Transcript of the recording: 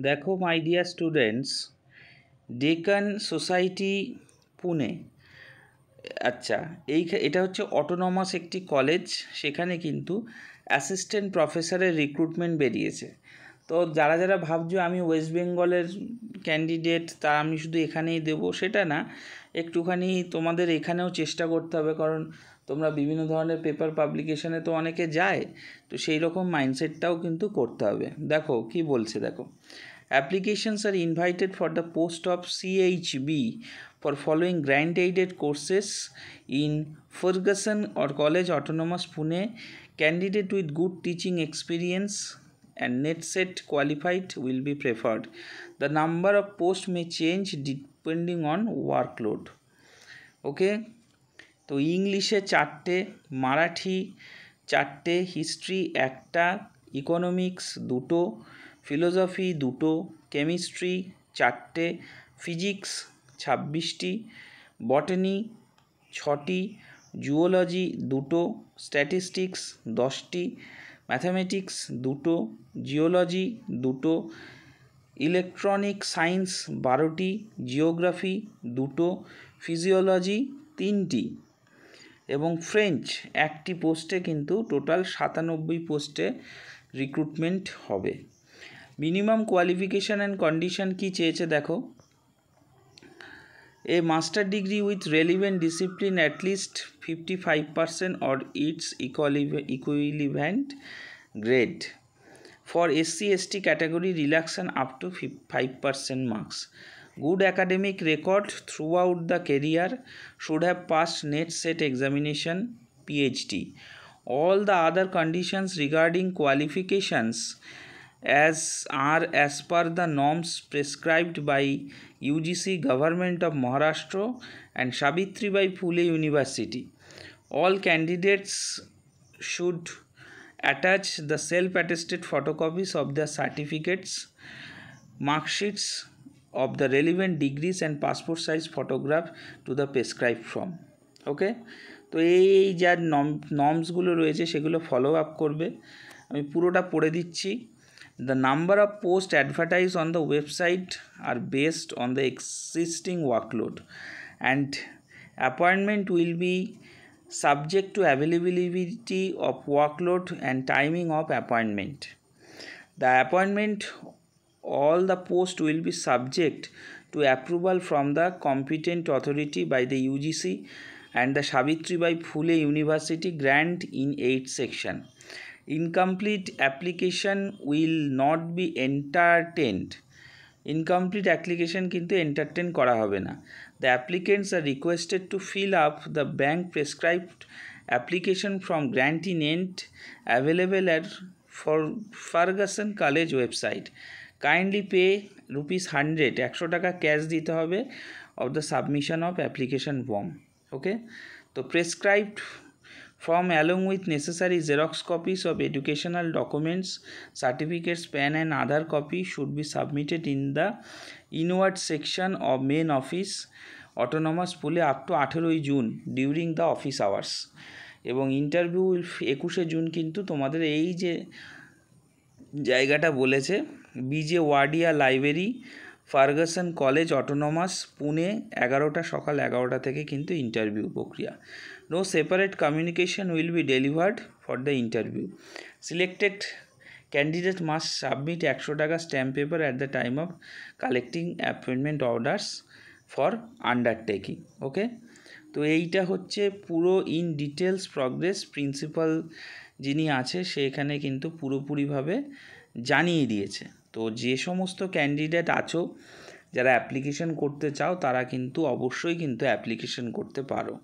দেখো my dear students, Deccan society Pune, আচ্ছা এটা হচ্ছে অটোনমাস একটি কলেজ। সেখানে কিন্তু অ্যাসিস্ট্যান্ট প্রফেসরের রিক্রুটমেন্ট বেরিয়েছে। তো যারা যারা ভাবছো আমি ওয়েস্ট বেঙ্গলের ক্যান্ডিডেট, তা আমি শুধু এখানেই দেবো, সেটা না, একটুখানি তোমাদের এখানেও চেষ্টা করতে হবে, কারণ তোমরা বিভিন্ন ধরনের পেপার পাবলিকেশনে তো অনেকে যায়, তো সেই রকম মাইন্ডসেটটাও কিন্তু করতে হবে। দেখো কি বলছে, দেখো, applications are invited for the post of CHB for following grant aided courses in Ferguson or College Autonomous Pune. Candidate with good teaching experience and net set qualified will be preferred. The number of posts may change depending on workload. Okay, তো ইংলিশে 4টে, মারাঠি 4টে, history 1টা, economics 2টো, philosophy 2টো, chemistry 4টে, physics 26টি, botany 6টি, জুওলজি 2টো, স্ট্যাটিস্টিক্স 10টি, ম্যাথামেটিক্স 2টো, জিওলজি 2টো, ইলেকট্রনিক সায়েন্স 12টি, জিওগ্রাফি 2টো, ফিজিওলজি 3টি এবং ফ্রেঞ্চ 1টি পোস্টে কিন্তু টোটাল 97 পোস্টে রিক্রুটমেন্ট হবে। মিনিমাম কোয়ালিফিকেশান অ্যান্ড কন্ডিশন কি চেয়েছে দেখো, a master degree with relevant discipline at least 55% or its equivalent grade. For SC/ST category, relaxation up to 5% marks. Good academic record throughout the career, should have passed net set examination, PhD. All the other conditions regarding qualifications are as per the norms prescribed by UGC, Government of Maharashtra and Savitribai Phule University. All candidates should attach the self-attested photocopies of their certificates, mark sheets of the relevant degrees and passport size photograph to the prescribed form. ওকে, তো এই যা নর্মসগুলো রয়েছে সেগুলো follow up করবে। আমি পুরোটা পড়ে দিচ্ছি। The number of posts advertised on the website are based on the existing workload, and appointment will be subject to availability of workload and timing of appointment. The appointment, all the posts will be subject to approval from the competent authority by the UGC and the Savitribai Phule University grant in 8 section. Incomplete application will not be entertained. Incomplete application কিন্তু entertain করা হবে না। The applicants are requested to fill up the bank prescribed application from গ্র্যান্টি net available at for Fergusson college website. Kindly pay ₹100, 100 টাকা cash দিতে হবে, of the submission of application form. Okay, তো prescribed form along with necessary Xerox copies of educational documents, certificates, PAN and other copy should be submitted in the inward section of main office autonomous Pune up to 18 June during the office hours. এবং interview 21 June কিন্তু তোমাদের এই যে জায়গাটা বলেছে BJ Wadia library, Fergusson college autonomous Pune, 11টা সকাল 11টা থেকে কিন্তু ইন্টারভিউ প্রক্রিয়া। No separate communication will be delivered for the interview. Selected candidate must submit 100 টাকা stamp paper at the time of collecting appointment orders for undertaking. ওকে, তো এইটা হচ্ছে পুরো ইন ডিটেলস প্রগ্রেস। প্রিন্সিপাল যিনি আছে সেখানে কিন্তু পুরোপুরিভাবে জানিয়ে দিয়েছে। তো যে সমস্ত ক্যান্ডিডেট আছো যারা অ্যাপ্লিকেশন করতে চাও তারা কিন্তু অবশ্যই কিন্তু অ্যাপ্লিকেশন করতে পারো।